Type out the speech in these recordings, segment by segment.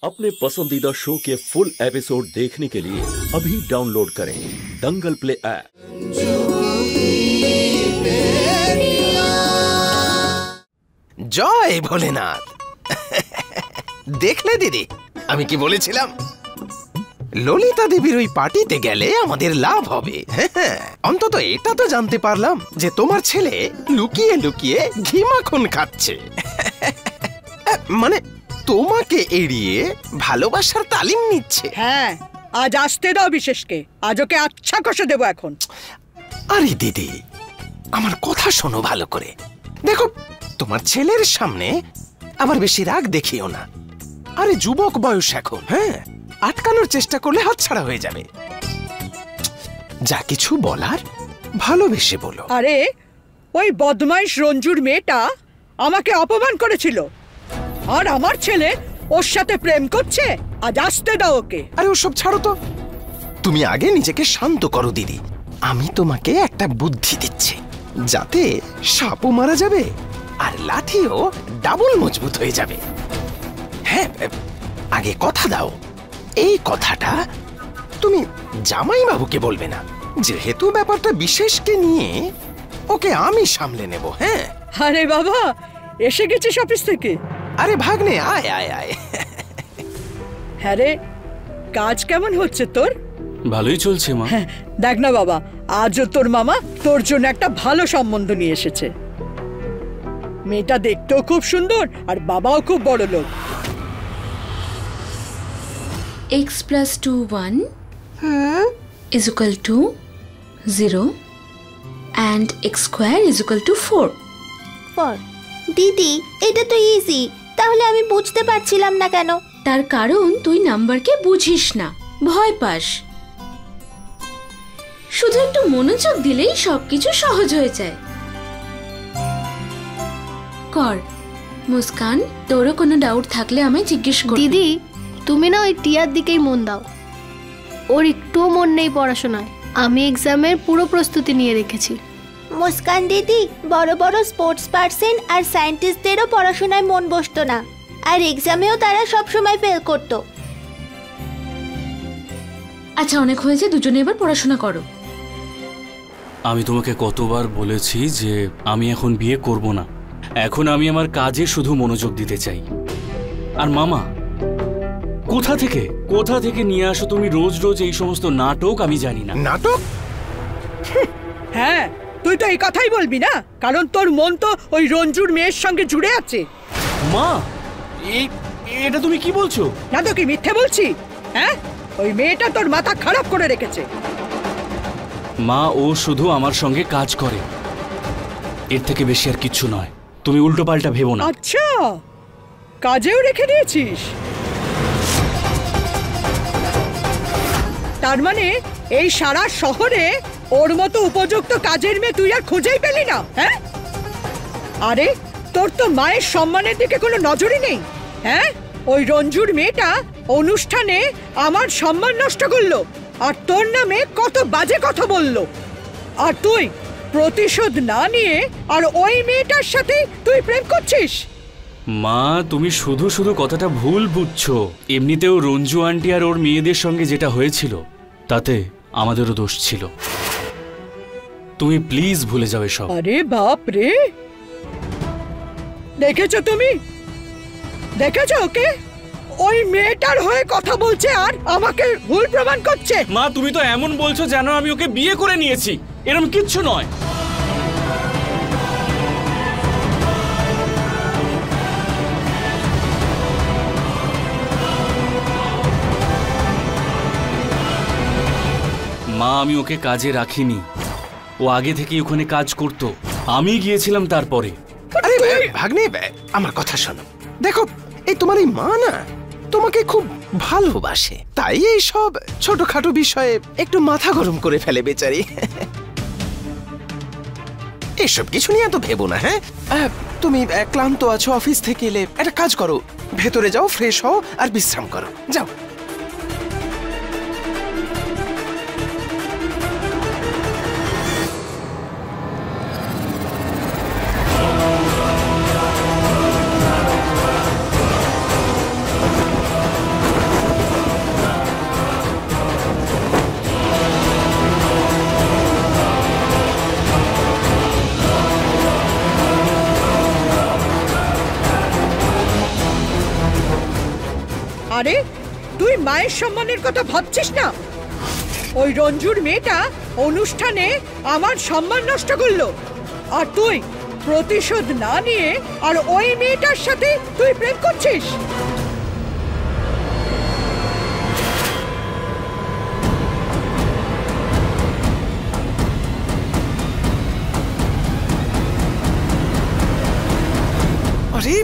अपने पसंदीदा शो के फुल एपिसोड देखने के लिए अभी डाउनलोड करें दंगल प्ले ऐप। জয় ভোলেনাথ। দেখলে দিদি, আমি কি বলেছিলাম? ললিতা দেবীর ওই পার্টিতে গেলে আমাদের লাভ হবে। অন্তত এটা তো জানতে পারলাম যে তোমার ছেলে লুকিয়ে লুকিয়ে ঘি মাখন খাচ্ছে। মানে তোমাকে এড়িয়ে ভালোবাসার তালিম নিচ্ছে। হ্যাঁ, আজ আসতে দাও বিশেষকে, আজ ওকে আচ্ছা কষে দেবো এখন। আরে দিদি, আমার কথা শোনো ভালো করে। দেখো, তোমার ছেলের সামনে আবার বেশি রাগ দেখিও না। আরে যুবক বয়স এখন, হ্যাঁ, আটকানোর চেষ্টা করলে হাতছাড়া হয়ে যাবে। যা কিছু বলার ভালোবেসে বলো। আরে ওই বদমাইশ রঞ্জুর মেয়েটা আমাকে অপমান করেছিল, আর আমার ছেলে ওর সাথে প্রেম করছে। আজ আসতে দাও ওকে। আরে ওসব ছাড়ো তো, তুমি আগে নিজেকে শান্ত করো দিদি। আমি তোমাকে একটা বুদ্ধি দিচ্ছি, যাতে সাপও মারা যাবে আর লাঠিও ডাবল মজবুত হয়ে যাবে। হ্যাঁ, আগে কথা দাও, এই কথাটা তুমি জামাই বাবুকে বলবে না, যেহেতু ব্যাপারটা বিশেষকে নিয়ে ওকে আমি সামলে নেব। হ্যাঁ। আরে বাবা, এসে গেছিস অফিস থেকে? আরে ভাগ্নে, আয় আয় আয়। হ্যাঁ রে, কাজ কেমন হচ্ছে তোর? ভালোই চলছে মা। দেখ না বাবা, আজও তোর মামা তোর জন্য একটা ভালো সম্বন্ধ নিয়ে এসেছে। মেয়েটা দেখতেও খুব সুন্দর আর বাবাও খুব বড় লোক। x plus 2 1 is equal to 0 and x square is equal to 4. দিদি, এটা তো ইজি, তাহলে আমি বুঝতে পারছিলাম না কেন? তার কারণ তুই নাম্বারকে বুঝিস না, ভয় পাস। শুধু একটু মনোযোগ দিলেই সবকিছু সহজ হয়ে যায়। কর মুস্কান, তোরও কোনো ডাউট থাকলে আমায় জিজ্ঞেস কর। দিদি, তুমি না ওই টিয়ার দিকেই মন দাও, ওর একটুও মন নেই পড়াশোনায়। আমি এক্সামের পুরো প্রস্তুতি নিয়ে রেখেছি। মুস্কান দিদি, বড় বড় স্পোর্টস পার্সন আর সায়েন্টিস্টদেরও পড়াশোনায় মন বসতো না, আর এক্সামেও তারা সব সময় ফেল করতো। আচ্ছা, অনেক হয়েছে, দুজনে এবার পড়াশোনা করো। আমি তোমাকে কতবার বলেছি যে আমি এখন বিয়ে করব না, এখন আমি আমার কাজে শুধু মনোযোগ দিতে চাই। আর মামা, কোথা থেকে নিয়ে আসো তুমি রোজ রোজ এই সমস্ত নাটক? আমি জানি না। নাটক? হ্যাঁ, তুই তো এই কথাই বলবি না, কারণ তোর মন তো ওই রঞ্জুর মেয়ের সঙ্গে জুড়ে আছে। মা, এটা তুমি কি বলছো? না তো কি মিথ্যে বলছি? হ্যাঁ, ওই মেয়েটা তোর মাথা খারাপ করে রেখেছে। মা, ও শুধু আমার সঙ্গে কাজ করে, এর থেকে বেশি আর কিচ্ছু নয়। তুমি উল্টো পাল্টা ভেবো না। আচ্ছা, কাজেও রেখে দিয়েছিস? তার মানে এই সারা শহরে ওর মতো উপযুক্ত কাজের মেয়ে তুই আর খুঁজেই পেলি না? হ্যাঁ, আরে তোর তো মায়ের সম্মানের দিকে কোনো নজরই নেই। হ্যাঁ, ওই রঞ্জুর মেয়েটা অনুষ্ঠানে আমার সম্মান নষ্ট করলো, আর তোর নামে কত বাজে কথা বললো, আর তুই প্রতিশোধ না নিয়ে আর ওই মেয়েটার সাথে তুই প্রেম করছিস। মা, তুমি শুধু শুধু কথাটা ভুল বুঝছো। এমনিতেও রঞ্জু আন্টি আর ওর মেয়েদের সঙ্গে যেটা হয়েছিল তাতে আমাদেরও দোষ ছিল। তুমি প্লিজ ভুলে যাও এসব। আরে বাপ রে, দেখেছো তুমি? দেখেছো ওকে? ওই মেয়েটার হয়ে কথা বলছে আর আমাকে ভুল প্রমাণ করছে। মা, তুমি তো এমন বলছো যেন আমি ওকে বিয়ে করে নিয়েছি। এরকম কিচ্ছু নয়। মা, আমি ওকে কাজে রাখিনি, ও আগে থেকেই ওখানে কাজ করত, আমি গিয়েছিলাম তারপরে। আরে ভাগ্নে, আমার কথা শোনো। দেখো, এই তোমার এই মা না তোমাকে খুব ভালোবাসে, তাই এই সব ছোটখাটো বিষয়ে একটু মাথা গরম করে ফেলে বেচারি। এসব কিছু নিয়ে তো ভেবো না। হ্যাঁ, তুমি ক্লান্ত আছো অফিস থেকে এলে, একটা কাজ করো, ভেতরে যাও, ফ্রেশ হও আর বিশ্রাম করো, যাও। আরে তুই মায়ের সম্মানের কথা ভাবছিস না? ওই রঞ্জুর মেয়েটা অনুষ্ঠানে আমার সম্মান নষ্ট করলো, আর তুই প্রতিশোধ না নিয়ে আর ওই মেয়েটার সাথে তুই প্রেম করছিস। আরে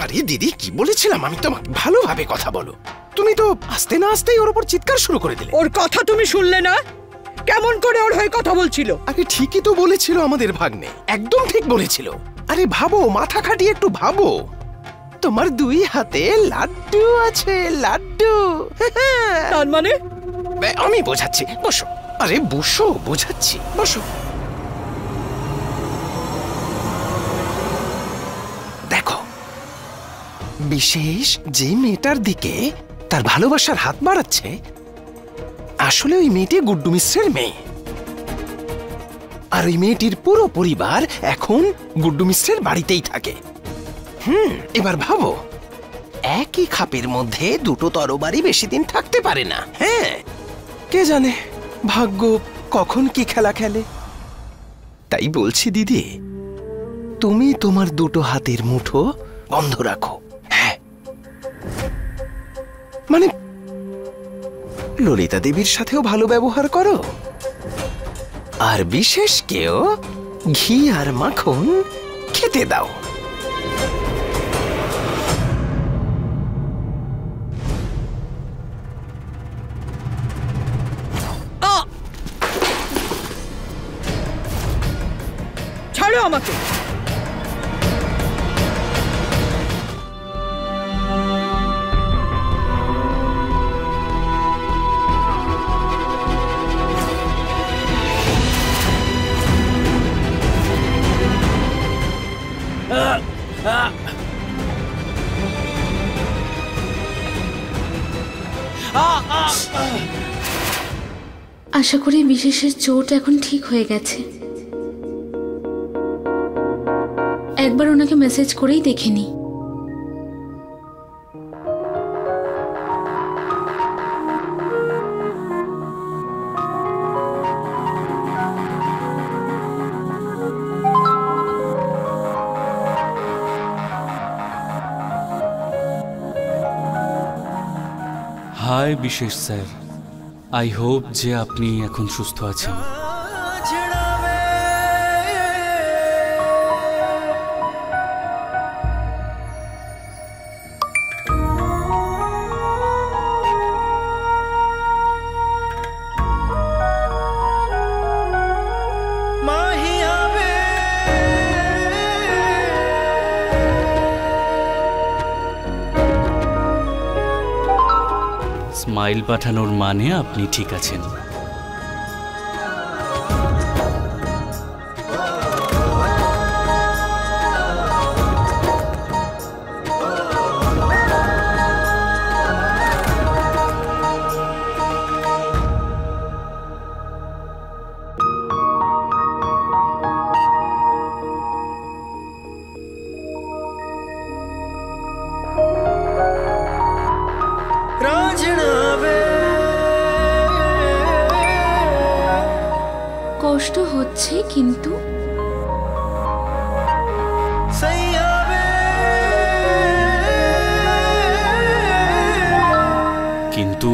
আরে দিদি, কি বলেছিলাম আমি তোমাকে? ভালোভাবে কথা বলো। তুমি তো আস্তে না আস্তেই ওর উপর চিৎকার শুরু করে দিলে। ওর কথা তুমি শুনলে না? কেমন করে ওর হয়ে কথা বলছিল? আরে ঠিকই তো বলেছিল আমাদের ভাগ্নে, একদম ঠিক বলেছিল। আরে ভাবো, মাথা খাটিয়ে একটু ভাবো, তোমার 2 হাতে লাড্ডু আছে, লাড্ডু। তার মানে? আমি বোঝাচ্ছি, বসো। আরে বসো, বোঝাচ্ছি, বসো। দেখো, বিশেষ যে মেয়েটার দিকে তার ভালোবাসার হাত বাড়াচ্ছে, আসলে ওই মেয়েটি গুড্ডু মিশ্রের মেয়ে। আর ওই মেয়েটির পুরো পরিবার এখন গুড্ডু মিশ্রের বাড়িতেই থাকে। এবার ভাবো, একই খাপের মধ্যে দুটো তরবারি বেশি দিন থাকতে পারে না। হ্যাঁ, কে জানে ভাগ্য কখন কি খেলা খেলে। তাই বলছি দিদি, তুমি তোমার দুটো হাতের মুঠো বন্ধ রাখো। হ্যাঁ, মানে ললিতা দেবীর সাথেও ভালো ব্যবহার করো, আর বিশেষ কেউ ঘি আর মাখন খেতে দাও। ছাড়ো আমাকে। আশা করি বিশেষের চোট এখন ঠিক হয়ে গেছে। একবার ওনাকে মেসেজ করেই দেখে নি। হাই বিশেষ স্যার, আই হোপ যে আপনি এখন সুস্থ আছেন। স্মাইল পাঠানোর মানে আপনি ঠিক আছেন। কষ্ট হচ্ছে কিন্তু কিন্তু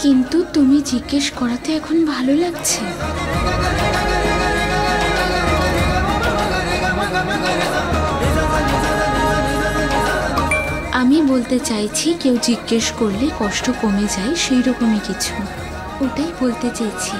কিন্তু তুমি জিজ্ঞেস করাতে এখন ভালো লাগছে। আমি বলতে চাইছি, কেউ জিজ্ঞেস করলে কষ্ট কমে যায় সেই রকমই কিছু, ওটাই বলতে চেয়েছি।